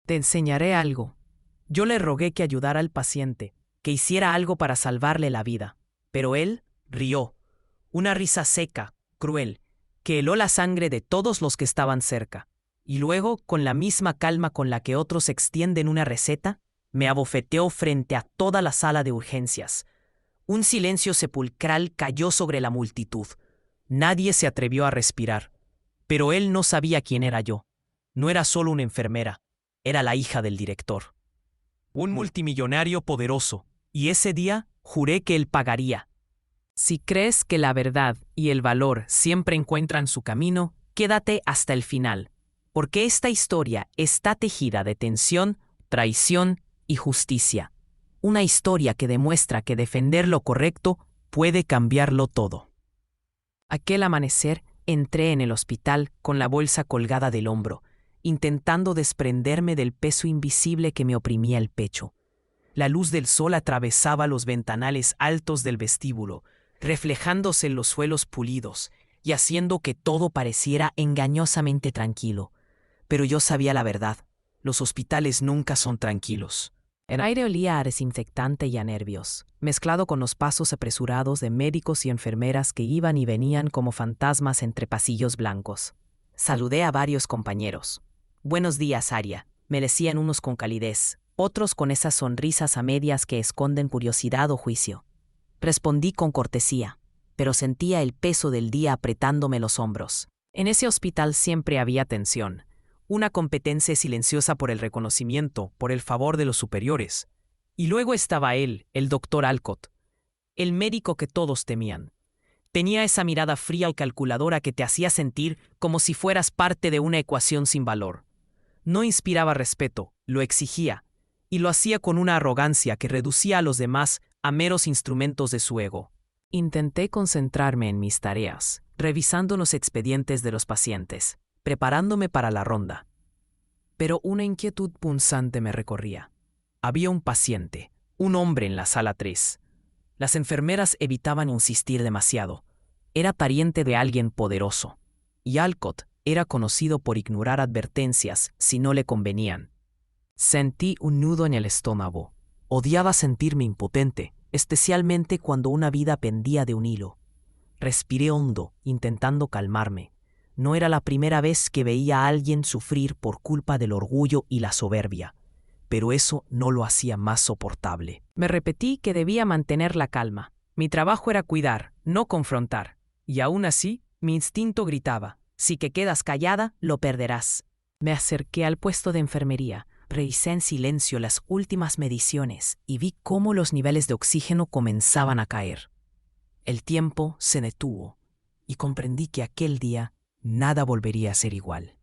Te enseñaré algo. Yo le rogué que ayudara al paciente, que hiciera algo para salvarle la vida. Pero él rió. Una risa seca, cruel, que heló la sangre de todos los que estaban cerca. Y luego, con la misma calma con la que otros extienden una receta, me abofeteó frente a toda la sala de urgencias. Un silencio sepulcral cayó sobre la multitud. Nadie se atrevió a respirar. Pero él no sabía quién era yo. No era solo una enfermera, era la hija del director. Un multimillonario poderoso, y ese día juré que él pagaría. Si crees que la verdad y el valor siempre encuentran su camino, quédate hasta el final, porque esta historia está tejida de tensión, traición y justicia. Una historia que demuestra que defender lo correcto puede cambiarlo todo. Aquel amanecer entré en el hospital con la bolsa colgada del hombro, intentando desprenderme del peso invisible que me oprimía el pecho. La luz del sol atravesaba los ventanales altos del vestíbulo, reflejándose en los suelos pulidos y haciendo que todo pareciera engañosamente tranquilo. Pero yo sabía la verdad. Los hospitales nunca son tranquilos. El aire olía a desinfectante y a nervios, mezclado con los pasos apresurados de médicos y enfermeras que iban y venían como fantasmas entre pasillos blancos. Saludé a varios compañeros. «Buenos días, Aria», me decían unos con calidez, otros con esas sonrisas a medias que esconden curiosidad o juicio. Respondí con cortesía, pero sentía el peso del día apretándome los hombros. En ese hospital siempre había tensión. Una competencia silenciosa por el reconocimiento, por el favor de los superiores. Y luego estaba él, el doctor Alcott, el médico que todos temían. Tenía esa mirada fría y calculadora que te hacía sentir como si fueras parte de una ecuación sin valor. No inspiraba respeto, lo exigía, y lo hacía con una arrogancia que reducía a los demás a meros instrumentos de su ego. Intenté concentrarme en mis tareas, revisando los expedientes de los pacientes, preparándome para la ronda. Pero una inquietud punzante me recorría. Había un paciente, un hombre en la sala 3. Las enfermeras evitaban insistir demasiado. Era pariente de alguien poderoso, y Alcott era conocido por ignorar advertencias si no le convenían. Sentí un nudo en el estómago. Odiaba sentirme impotente, especialmente cuando una vida pendía de un hilo. Respiré hondo, intentando calmarme. No era la primera vez que veía a alguien sufrir por culpa del orgullo y la soberbia, pero eso no lo hacía más soportable. Me repetí que debía mantener la calma. Mi trabajo era cuidar, no confrontar. Y aún así, mi instinto gritaba, si que quedas callada, lo perderás. Me acerqué al puesto de enfermería, revisé en silencio las últimas mediciones y vi cómo los niveles de oxígeno comenzaban a caer. El tiempo se detuvo y comprendí que aquel día nada volvería a ser igual.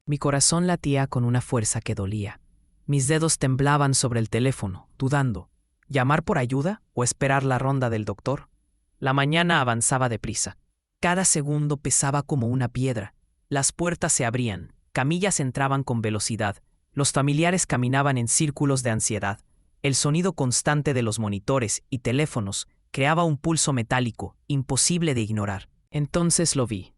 Mi corazón latía con una fuerza que dolía. Mis dedos temblaban sobre el teléfono, dudando, ¿llamar por ayuda o esperar la ronda del doctor? La mañana avanzaba deprisa. Cada segundo pesaba como una piedra. Las puertas se abrían, camillas entraban con velocidad, los familiares caminaban en círculos de ansiedad. El sonido constante de los monitores y teléfonos creaba un pulso metálico, imposible de ignorar. Entonces lo vi.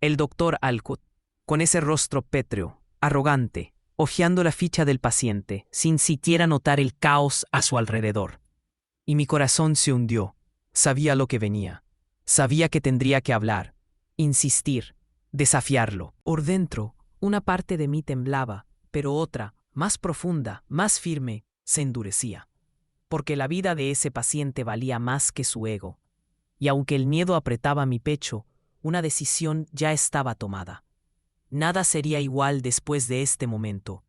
El doctor Alcott, con ese rostro pétreo, arrogante, hojeando la ficha del paciente, sin siquiera notar el caos a su alrededor. Y mi corazón se hundió. Sabía lo que venía. Sabía que tendría que hablar, insistir, desafiarlo. Por dentro, una parte de mí temblaba, pero otra, más profunda, más firme, se endurecía. Porque la vida de ese paciente valía más que su ego. Y aunque el miedo apretaba mi pecho, una decisión ya estaba tomada. Nada sería igual después de este momento.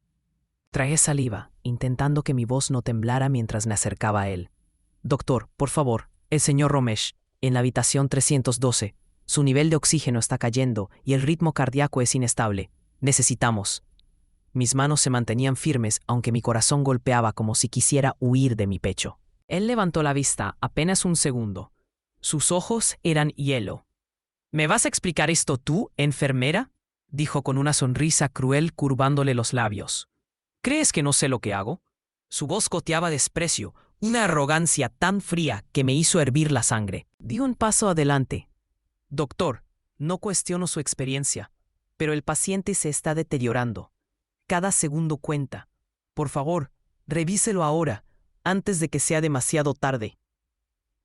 Tragué saliva, intentando que mi voz no temblara mientras me acercaba a él. «Doctor, por favor, el señor Romesh, en la habitación 312. Su nivel de oxígeno está cayendo y el ritmo cardíaco es inestable. Necesitamos». Mis manos se mantenían firmes, aunque mi corazón golpeaba como si quisiera huir de mi pecho. Él levantó la vista apenas un segundo. Sus ojos eran hielo. «¿Me vas a explicar esto tú, enfermera?», dijo con una sonrisa cruel curvándole los labios. «¿Crees que no sé lo que hago?». Su voz goteaba desprecio, una arrogancia tan fría que me hizo hervir la sangre. Di un paso adelante. «Doctor, no cuestiono su experiencia, pero el paciente se está deteriorando. Cada segundo cuenta. Por favor, revíselo ahora, antes de que sea demasiado tarde.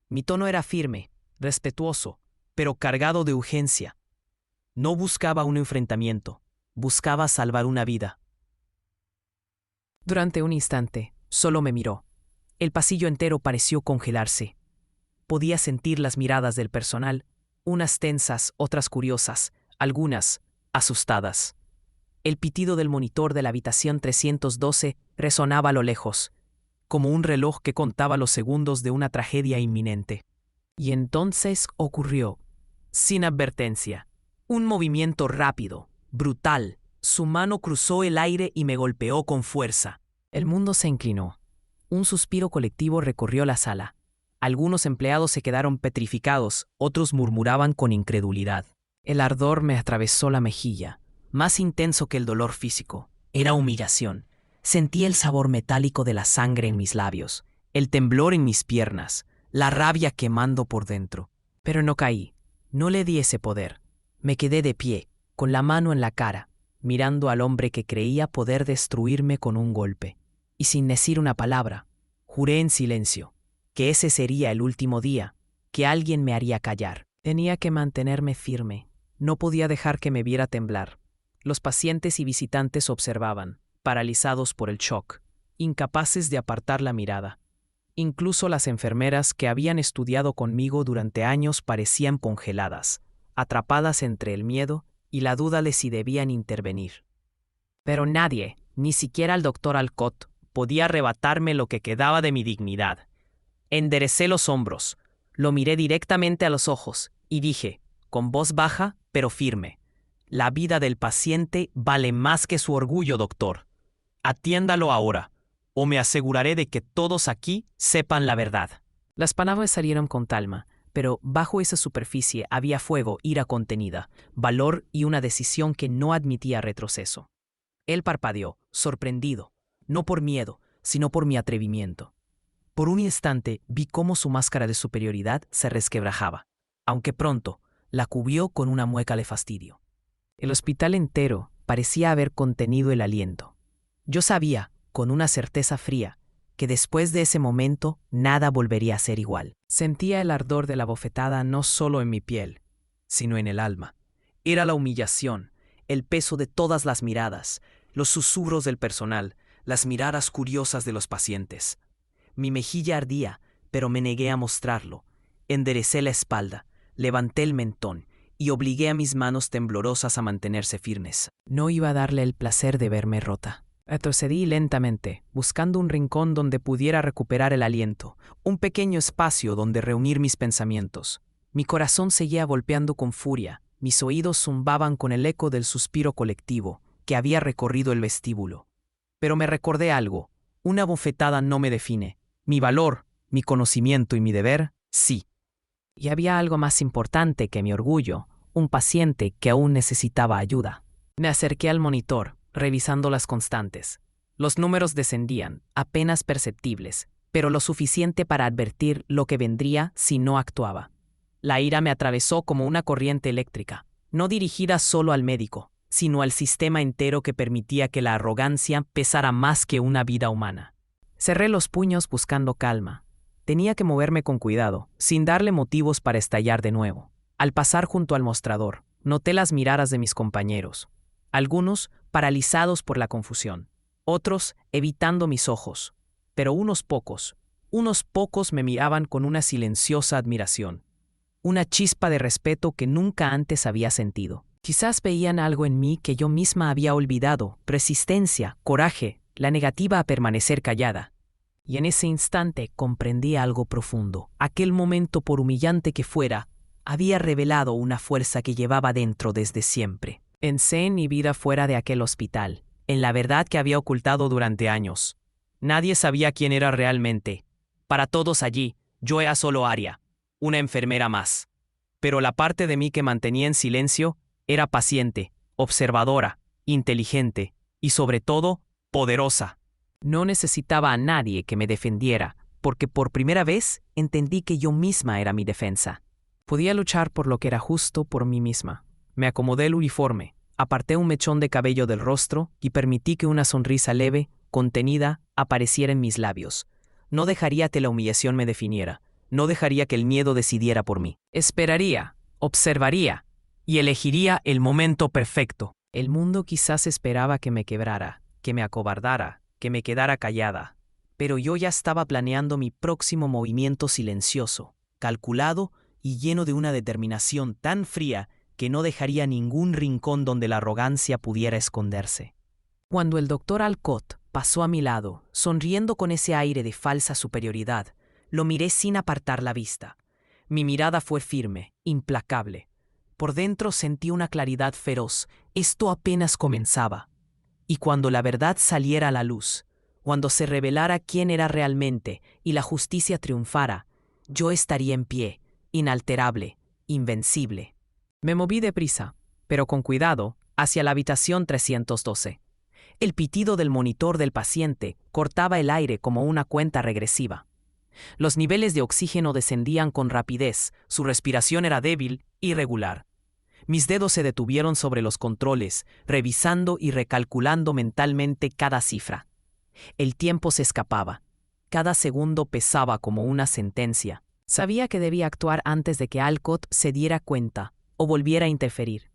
Mi tono era firme, respetuoso, pero cargado de urgencia. No buscaba un enfrentamiento, buscaba salvar una vida. Durante un instante, solo me miró. El pasillo entero pareció congelarse. Podía sentir las miradas del personal, unas tensas, otras curiosas, algunas asustadas. El pitido del monitor de la habitación 312 resonaba a lo lejos, como un reloj que contaba los segundos de una tragedia inminente. Y entonces ocurrió, sin advertencia, un movimiento rápido, brutal. Su mano cruzó el aire y me golpeó con fuerza. El mundo se inclinó. Un suspiro colectivo recorrió la sala. Algunos empleados se quedaron petrificados, otros murmuraban con incredulidad. El ardor me atravesó la mejilla, más intenso que el dolor físico. Era humillación. Sentí el sabor metálico de la sangre en mis labios, el temblor en mis piernas, la rabia quemando por dentro. Pero no caí, no le di ese poder. Me quedé de pie, con la mano en la cara, mirando al hombre que creía poder destruirme con un golpe. Y sin decir una palabra, juré en silencio que ese sería el último día, que alguien me haría callar. Tenía que mantenerme firme. No podía dejar que me viera temblar. Los pacientes y visitantes observaban, paralizados por el shock, incapaces de apartar la mirada. Incluso las enfermeras que habían estudiado conmigo durante años parecían congeladas, atrapadas entre el miedo y la duda de si debían intervenir. Pero nadie, ni siquiera el doctor Alcott, podía arrebatarme lo que quedaba de mi dignidad. Enderecé los hombros, lo miré directamente a los ojos y dije, con voz baja pero firme: la vida del paciente vale más que su orgullo, doctor. Atiéndalo ahora, o me aseguraré de que todos aquí sepan la verdad. Las palabras salieron con calma, pero bajo esa superficie había fuego, ira contenida, valor y una decisión que no admitía retroceso. Él parpadeó, sorprendido, no por miedo, sino por mi atrevimiento. Por un instante vi cómo su máscara de superioridad se resquebrajaba, aunque pronto la cubrió con una mueca de fastidio. El hospital entero parecía haber contenido el aliento. Yo sabía, con una certeza fría, que después de ese momento nada volvería a ser igual. Sentía el ardor de la bofetada no solo en mi piel, sino en el alma. Era la humillación, el peso de todas las miradas, los susurros del personal, las miradas curiosas de los pacientes. Mi mejilla ardía, pero me negué a mostrarlo. Enderecé la espalda, levanté el mentón y obligué a mis manos temblorosas a mantenerse firmes. No iba a darle el placer de verme rota. Retrocedí lentamente, buscando un rincón donde pudiera recuperar el aliento, un pequeño espacio donde reunir mis pensamientos. Mi corazón seguía golpeando con furia, mis oídos zumbaban con el eco del suspiro colectivo que había recorrido el vestíbulo. Pero me recordé algo: una bofetada no me define. Mi valor, mi conocimiento y mi deber, sí. Y había algo más importante que mi orgullo, un paciente que aún necesitaba ayuda. Me acerqué al monitor, revisando las constantes. Los números descendían, apenas perceptibles, pero lo suficiente para advertir lo que vendría si no actuaba. La ira me atravesó como una corriente eléctrica, no dirigida solo al médico, sino al sistema entero que permitía que la arrogancia pesara más que una vida humana. Cerré los puños buscando calma. Tenía que moverme con cuidado, sin darle motivos para estallar de nuevo. Al pasar junto al mostrador, noté las miradas de mis compañeros. Algunos paralizados por la confusión, otros evitando mis ojos. Pero unos pocos me miraban con una silenciosa admiración. Una chispa de respeto que nunca antes había sentido. Quizás veían algo en mí que yo misma había olvidado: resistencia, coraje, la negativa a permanecer callada. Y en ese instante comprendí algo profundo. Aquel momento, por humillante que fuera, había revelado una fuerza que llevaba dentro desde siempre. Pensé en mi vida fuera de aquel hospital, en la verdad que había ocultado durante años. Nadie sabía quién era realmente. Para todos allí, yo era solo Aria, una enfermera más. Pero la parte de mí que mantenía en silencio era paciente, observadora, inteligente y, sobre todo, poderosa. No necesitaba a nadie que me defendiera, porque por primera vez entendí que yo misma era mi defensa. Podía luchar por lo que era justo por mí misma. Me acomodé el uniforme, Aparté un mechón de cabello del rostro y permití que una sonrisa leve, contenida, apareciera en mis labios. No dejaría que la humillación me definiera. No dejaría que el miedo decidiera por mí. Esperaría, observaría y elegiría el momento perfecto. El mundo quizás esperaba que me quebrara, que me acobardara, que me quedara callada. Pero yo ya estaba planeando mi próximo movimiento silencioso, calculado y lleno de una determinación tan fría que no dejaría ningún rincón donde la arrogancia pudiera esconderse. Cuando el doctor Alcott pasó a mi lado, sonriendo con ese aire de falsa superioridad, lo miré sin apartar la vista. Mi mirada fue firme, implacable. Por dentro sentí una claridad feroz. Esto apenas comenzaba. Y cuando la verdad saliera a la luz, cuando se revelara quién era realmente y la justicia triunfara, yo estaría en pie, inalterable, invencible. Me moví deprisa, pero con cuidado, hacia la habitación 312. El pitido del monitor del paciente cortaba el aire como una cuenta regresiva. Los niveles de oxígeno descendían con rapidez, su respiración era débil, irregular. Mis dedos se detuvieron sobre los controles, revisando y recalculando mentalmente cada cifra. El tiempo se escapaba. Cada segundo pesaba como una sentencia. Sabía que debía actuar antes de que Alcott se diera cuenta o volviera a interferir.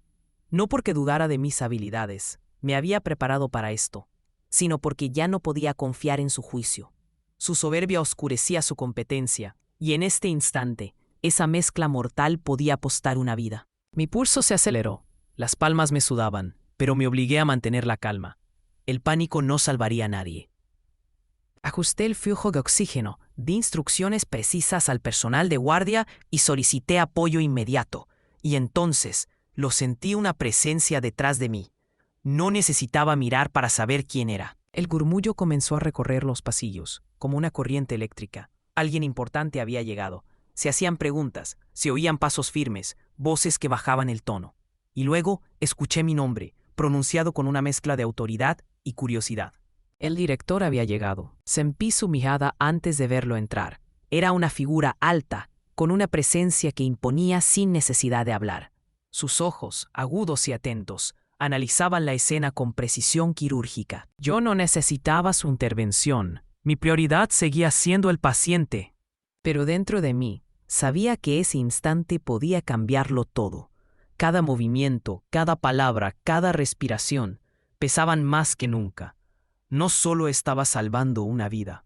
No porque dudara de mis habilidades, me había preparado para esto, sino porque ya no podía confiar en su juicio. Su soberbia oscurecía su competencia, y en este instante, esa mezcla mortal podía apostar una vida. Mi pulso se aceleró, las palmas me sudaban, pero me obligué a mantener la calma. El pánico no salvaría a nadie. Ajusté el flujo de oxígeno, di instrucciones precisas al personal de guardia y solicité apoyo inmediato. Y entonces lo sentí una presencia detrás de mí. No necesitaba mirar para saber quién era. El murmullo comenzó a recorrer los pasillos, como una corriente eléctrica. Alguien importante había llegado. Se hacían preguntas, se oían pasos firmes, voces que bajaban el tono. Y luego escuché mi nombre, pronunciado con una mezcla de autoridad y curiosidad. El director había llegado. Sentí su mirada antes de verlo entrar. Era una figura alta, con una presencia que imponía sin necesidad de hablar. Sus ojos, agudos y atentos, analizaban la escena con precisión quirúrgica. Yo no necesitaba su intervención. Mi prioridad seguía siendo el paciente. Pero dentro de mí, sabía que ese instante podía cambiarlo todo. Cada movimiento, cada palabra, cada respiración, pesaban más que nunca. No solo estaba salvando una vida,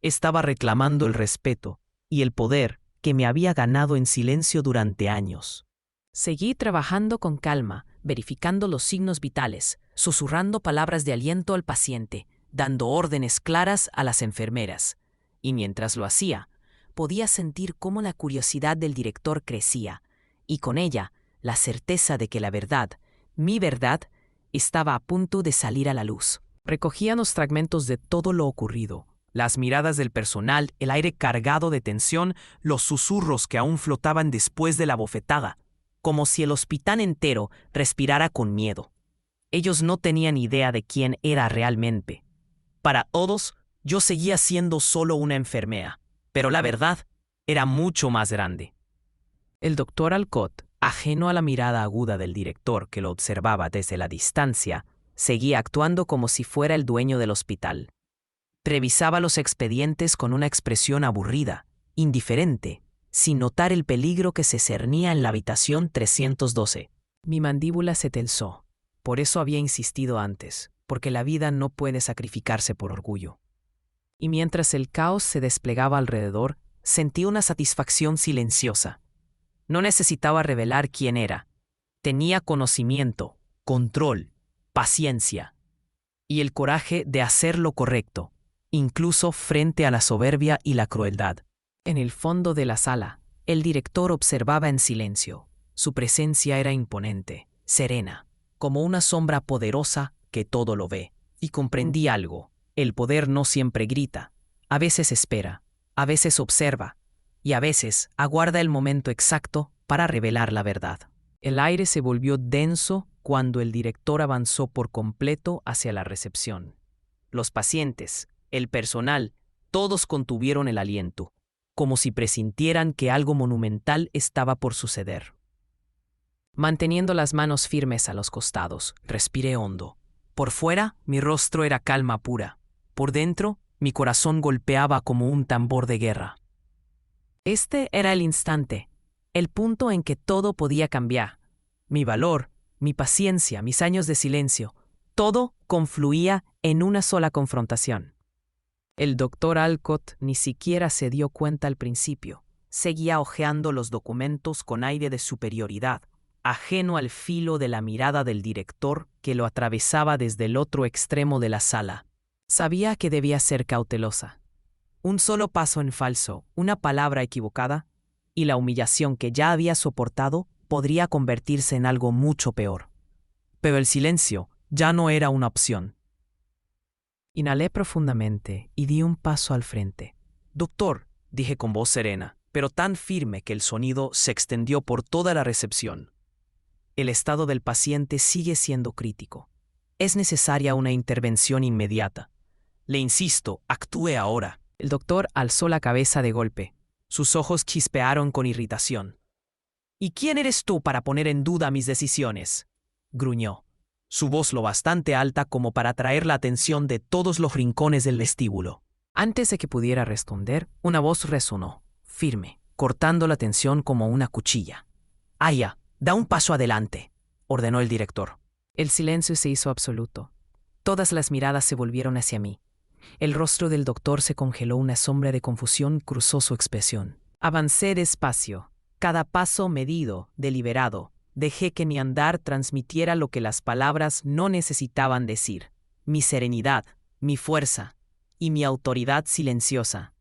estaba reclamando el respeto y el poder que me había ganado en silencio durante años. Seguí trabajando con calma, verificando los signos vitales, susurrando palabras de aliento al paciente, dando órdenes claras a las enfermeras. Y mientras lo hacía, podía sentir cómo la curiosidad del director crecía, y con ella la certeza de que la verdad, mi verdad, estaba a punto de salir a la luz. Recogían los fragmentos de todo lo ocurrido, las miradas del personal, el aire cargado de tensión, los susurros que aún flotaban después de la bofetada, como si el hospital entero respirara con miedo. Ellos no tenían idea de quién era realmente. Para todos, yo seguía siendo solo una enfermera, pero la verdad era mucho más grande. El doctor Alcott, ajeno a la mirada aguda del director que lo observaba desde la distancia, seguía actuando como si fuera el dueño del hospital. Revisaba los expedientes con una expresión aburrida, indiferente, sin notar el peligro que se cernía en la habitación 312. Mi mandíbula se tensó. Por eso había insistido antes, porque la vida no puede sacrificarse por orgullo. Y mientras el caos se desplegaba alrededor, sentí una satisfacción silenciosa. No necesitaba revelar quién era. Tenía conocimiento, control, paciencia y el coraje de hacer lo correcto, incluso frente a la soberbia y la crueldad. En el fondo de la sala, el director observaba en silencio. Su presencia era imponente, serena, como una sombra poderosa que todo lo ve. Y comprendí algo. El poder no siempre grita. A veces espera, a veces observa, y a veces aguarda el momento exacto para revelar la verdad. El aire se volvió denso cuando el director avanzó por completo hacia la recepción. Los pacientes, el personal, todos contuvieron el aliento, como si presintieran que algo monumental estaba por suceder. Manteniendo las manos firmes a los costados, respiré hondo. Por fuera, mi rostro era calma pura. Por dentro, mi corazón golpeaba como un tambor de guerra. Este era el instante, el punto en que todo podía cambiar. Mi valor, mi paciencia, mis años de silencio, todo confluía en una sola confrontación. El doctor Alcott ni siquiera se dio cuenta al principio. Seguía hojeando los documentos con aire de superioridad, ajeno al filo de la mirada del director que lo atravesaba desde el otro extremo de la sala. Sabía que debía ser cautelosa. Un solo paso en falso, una palabra equivocada, y la humillación que ya había soportado podría convertirse en algo mucho peor. Pero el silencio ya no era una opción. Inhalé profundamente y di un paso al frente. «Doctor», dije con voz serena, pero tan firme que el sonido se extendió por toda la recepción. «El estado del paciente sigue siendo crítico. Es necesaria una intervención inmediata. Le insisto, actúe ahora». El doctor alzó la cabeza de golpe. Sus ojos chispearon con irritación. «¿Y quién eres tú para poner en duda mis decisiones?», gruñó, su voz lo bastante alta como para atraer la atención de todos los rincones del vestíbulo. Antes de que pudiera responder, una voz resonó, firme, cortando la tensión como una cuchilla. «Aya, da un paso adelante», ordenó el director. El silencio se hizo absoluto. Todas las miradas se volvieron hacia mí. El rostro del doctor se congeló, una sombra de confusión cruzó su expresión. Avancé despacio, cada paso medido, deliberado. Dejé que mi andar transmitiera lo que las palabras no necesitaban decir. Mi serenidad, mi fuerza y mi autoridad silenciosa.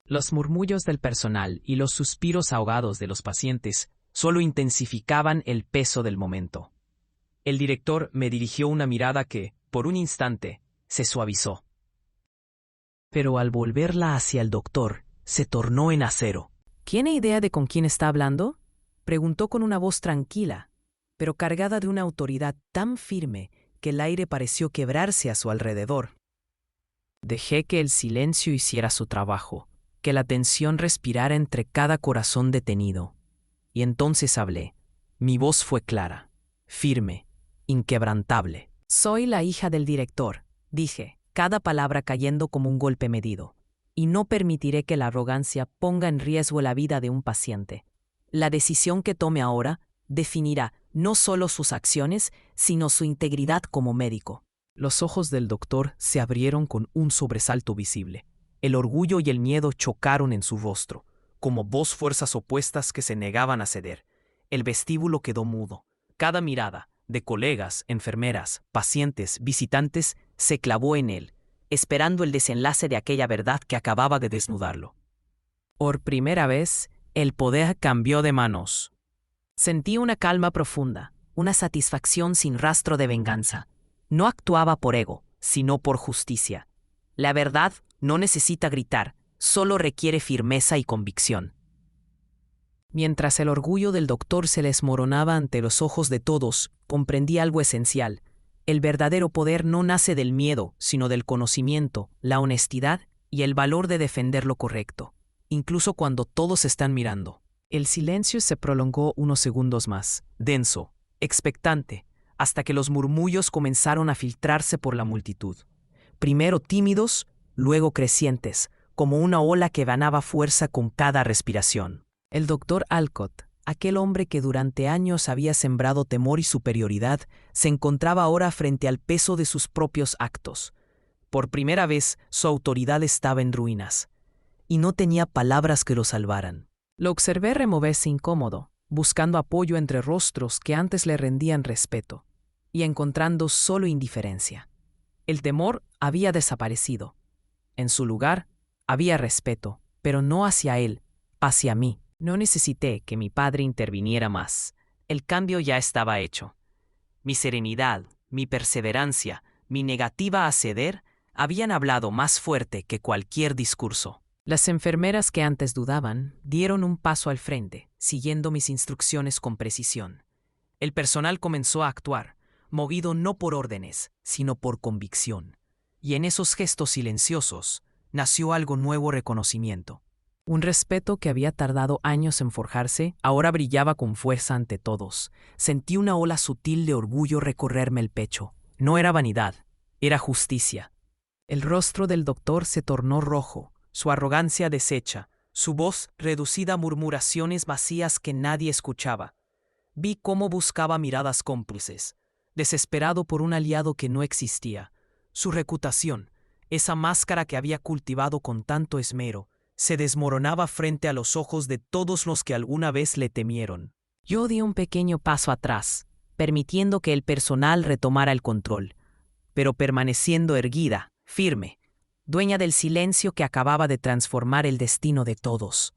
Los murmullos del personal y los suspiros ahogados de los pacientes solo intensificaban el peso del momento. El director me dirigió una mirada que, por un instante, se suavizó. Pero al volverla hacia el doctor, se tornó en acero. ¿Tiene idea de con quién está hablando?, preguntó con una voz tranquila, pero cargada de una autoridad tan firme que el aire pareció quebrarse a su alrededor. Dejé que el silencio hiciera su trabajo, que la tensión respirara entre cada corazón detenido. Y entonces hablé. Mi voz fue clara, firme, inquebrantable. «Soy la hija del director», dije, cada palabra cayendo como un golpe medido, «y no permitiré que la arrogancia ponga en riesgo la vida de un paciente. La decisión que tome ahora definirá no solo sus acciones, sino su integridad como médico». Los ojos del doctor se abrieron con un sobresalto visible. El orgullo y el miedo chocaron en su rostro, como dos fuerzas opuestas que se negaban a ceder. El vestíbulo quedó mudo. Cada mirada, de colegas, enfermeras, pacientes, visitantes, se clavó en él, esperando el desenlace de aquella verdad que acababa de desnudarlo. Por primera vez, el poder cambió de manos. Sentí una calma profunda, una satisfacción sin rastro de venganza. No actuaba por ego, sino por justicia. La verdad no necesita gritar, solo requiere firmeza y convicción. Mientras el orgullo del doctor se le desmoronaba ante los ojos de todos, comprendí algo esencial. El verdadero poder no nace del miedo, sino del conocimiento, la honestidad y el valor de defender lo correcto, incluso cuando todos están mirando. El silencio se prolongó unos segundos más, denso, expectante, hasta que los murmullos comenzaron a filtrarse por la multitud. Primero tímidos, luego crecientes, como una ola que ganaba fuerza con cada respiración. El doctor Alcott, aquel hombre que durante años había sembrado temor y superioridad, se encontraba ahora frente al peso de sus propios actos. Por primera vez, su autoridad estaba en ruinas, y no tenía palabras que lo salvaran. Lo observé removerse incómodo, buscando apoyo entre rostros que antes le rendían respeto, y encontrando solo indiferencia. El temor había desaparecido. En su lugar, había respeto, pero no hacia él, hacia mí. No necesité que mi padre interviniera más. El cambio ya estaba hecho. Mi serenidad, mi perseverancia, mi negativa a ceder habían hablado más fuerte que cualquier discurso. Las enfermeras que antes dudaban dieron un paso al frente, siguiendo mis instrucciones con precisión. El personal comenzó a actuar, movido no por órdenes, sino por convicción. Y en esos gestos silenciosos nació algo nuevo: reconocimiento. Un respeto que había tardado años en forjarse, ahora brillaba con fuerza ante todos. Sentí una ola sutil de orgullo recorrerme el pecho. No era vanidad, era justicia. El rostro del doctor se tornó rojo, su arrogancia deshecha, su voz reducida a murmuraciones vacías que nadie escuchaba. Vi cómo buscaba miradas cómplices, desesperado por un aliado que no existía. Su reputación, esa máscara que había cultivado con tanto esmero, se desmoronaba frente a los ojos de todos los que alguna vez le temieron. Yo di un pequeño paso atrás, permitiendo que el personal retomara el control, pero permaneciendo erguida, firme, dueña del silencio que acababa de transformar el destino de todos.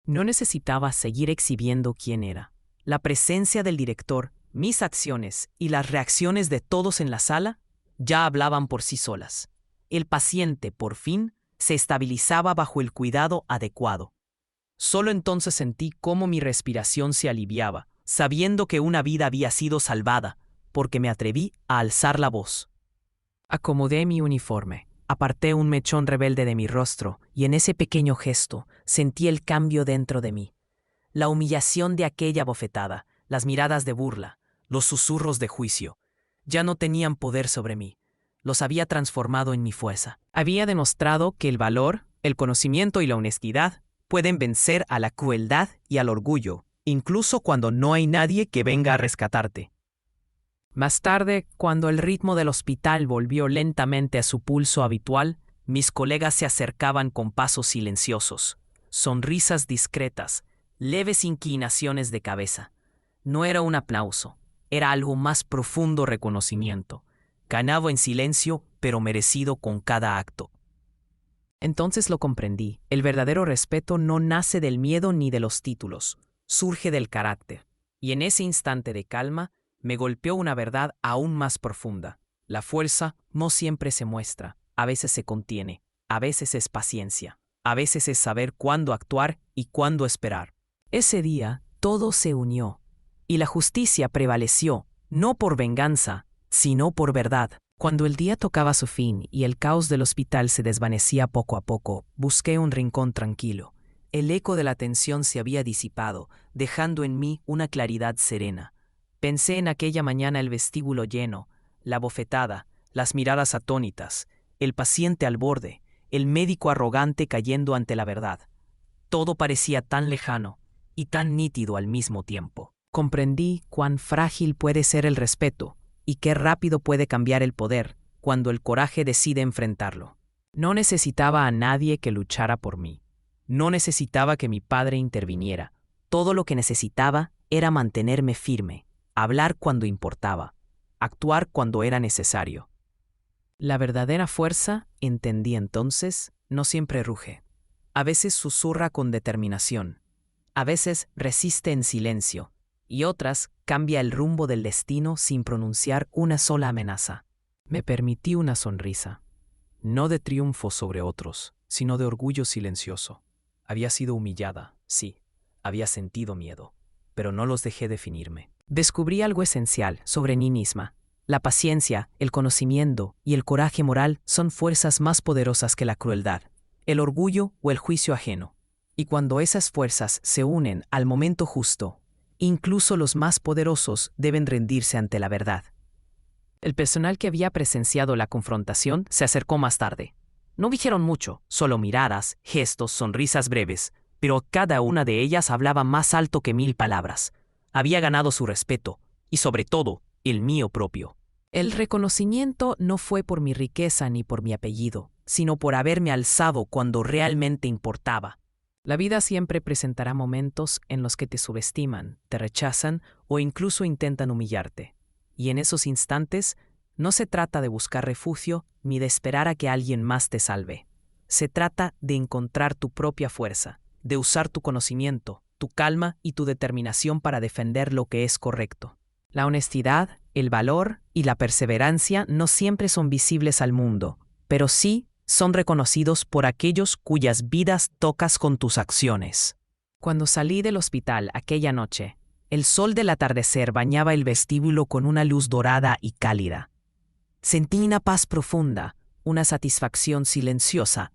No necesitaba seguir exhibiendo quién era. La presencia del director, mis acciones y las reacciones de todos en la sala ya hablaban por sí solas. El paciente, por fin, se estabilizaba bajo el cuidado adecuado. Solo entonces sentí cómo mi respiración se aliviaba, sabiendo que una vida había sido salvada, porque me atreví a alzar la voz. Acomodé mi uniforme, aparté un mechón rebelde de mi rostro, y en ese pequeño gesto sentí el cambio dentro de mí. La humillación de aquella bofetada, las miradas de burla, los susurros de juicio, ya no tenían poder sobre mí. Los había transformado en mi fuerza. Había demostrado que el valor, el conocimiento y la honestidad pueden vencer a la crueldad y al orgullo, incluso cuando no hay nadie que venga a rescatarte. Más tarde, cuando el ritmo del hospital volvió lentamente a su pulso habitual, mis colegas se acercaban con pasos silenciosos, sonrisas discretas, leves inclinaciones de cabeza. No era un aplauso, era algo más profundo reconocimiento. Ganaba en silencio, pero merecido con cada acto. Entonces lo comprendí. El verdadero respeto no nace del miedo ni de los títulos, surge del carácter. Y en ese instante de calma, me golpeó una verdad aún más profunda. La fuerza no siempre se muestra, a veces se contiene, a veces es paciencia, a veces es saber cuándo actuar y cuándo esperar. Ese día, todo se unió, y la justicia prevaleció, no por venganza, sino por verdad. Cuando el día tocaba su fin y el caos del hospital se desvanecía poco a poco, busqué un rincón tranquilo. El eco de la tensión se había disipado, dejando en mí una claridad serena. Pensé en aquella mañana, el vestíbulo lleno, la bofetada, las miradas atónitas, el paciente al borde, el médico arrogante cayendo ante la verdad. Todo parecía tan lejano y tan nítido al mismo tiempo. Comprendí cuán frágil puede ser el respeto y qué rápido puede cambiar el poder cuando el coraje decide enfrentarlo. No necesitaba a nadie que luchara por mí. No necesitaba que mi padre interviniera. Todo lo que necesitaba era mantenerme firme, hablar cuando importaba, actuar cuando era necesario. La verdadera fuerza, entendí entonces, no siempre ruge. A veces susurra con determinación. A veces resiste en silencio. Y otras cambia el rumbo del destino sin pronunciar una sola amenaza. Me permití una sonrisa, no de triunfo sobre otros, sino de orgullo silencioso. Había sido humillada, sí, había sentido miedo, pero no los dejé definirme. Descubrí algo esencial sobre mí misma. La paciencia, el conocimiento y el coraje moral son fuerzas más poderosas que la crueldad, el orgullo o el juicio ajeno. Y cuando esas fuerzas se unen al momento justo, incluso los más poderosos deben rendirse ante la verdad. El personal que había presenciado la confrontación se acercó más tarde. No dijeron mucho, solo miradas, gestos, sonrisas breves, pero cada una de ellas hablaba más alto que 1000 palabras. Había ganado su respeto, y sobre todo, el mío propio. El reconocimiento no fue por mi riqueza ni por mi apellido, sino por haberme alzado cuando realmente importaba. La vida siempre presentará momentos en los que te subestiman, te rechazan o incluso intentan humillarte. Y en esos instantes, no se trata de buscar refugio ni de esperar a que alguien más te salve. Se trata de encontrar tu propia fuerza, de usar tu conocimiento, tu calma y tu determinación para defender lo que es correcto. La honestidad, el valor y la perseverancia no siempre son visibles al mundo, pero sí son reconocidos por aquellos cuyas vidas tocas con tus acciones. Cuando salí del hospital aquella noche, el sol del atardecer bañaba el vestíbulo con una luz dorada y cálida. Sentí una paz profunda, una satisfacción silenciosa.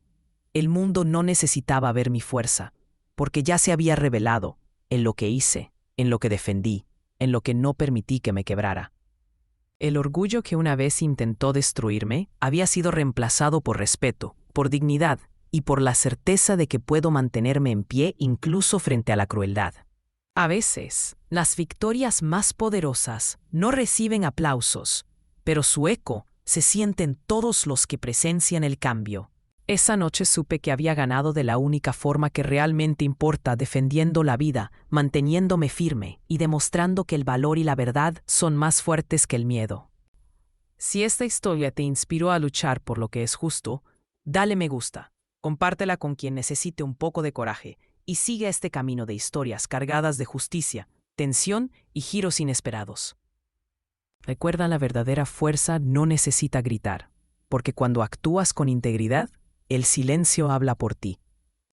El mundo no necesitaba ver mi fuerza, porque ya se había revelado en lo que hice, en lo que defendí, en lo que no permití que me quebrara. El orgullo que una vez intentó destruirme había sido reemplazado por respeto, por dignidad y por la certeza de que puedo mantenerme en pie incluso frente a la crueldad. A veces, las victorias más poderosas no reciben aplausos, pero su eco se siente en todos los que presencian el cambio. Esa noche supe que había ganado de la única forma que realmente importa, defendiendo la vida, manteniéndome firme y demostrando que el valor y la verdad son más fuertes que el miedo. Si esta historia te inspiró a luchar por lo que es justo, dale me gusta, compártela con quien necesite un poco de coraje y sigue este camino de historias cargadas de justicia, tensión y giros inesperados. Recuerda, la verdadera fuerza no necesita gritar, porque cuando actúas con integridad, el silencio habla por ti.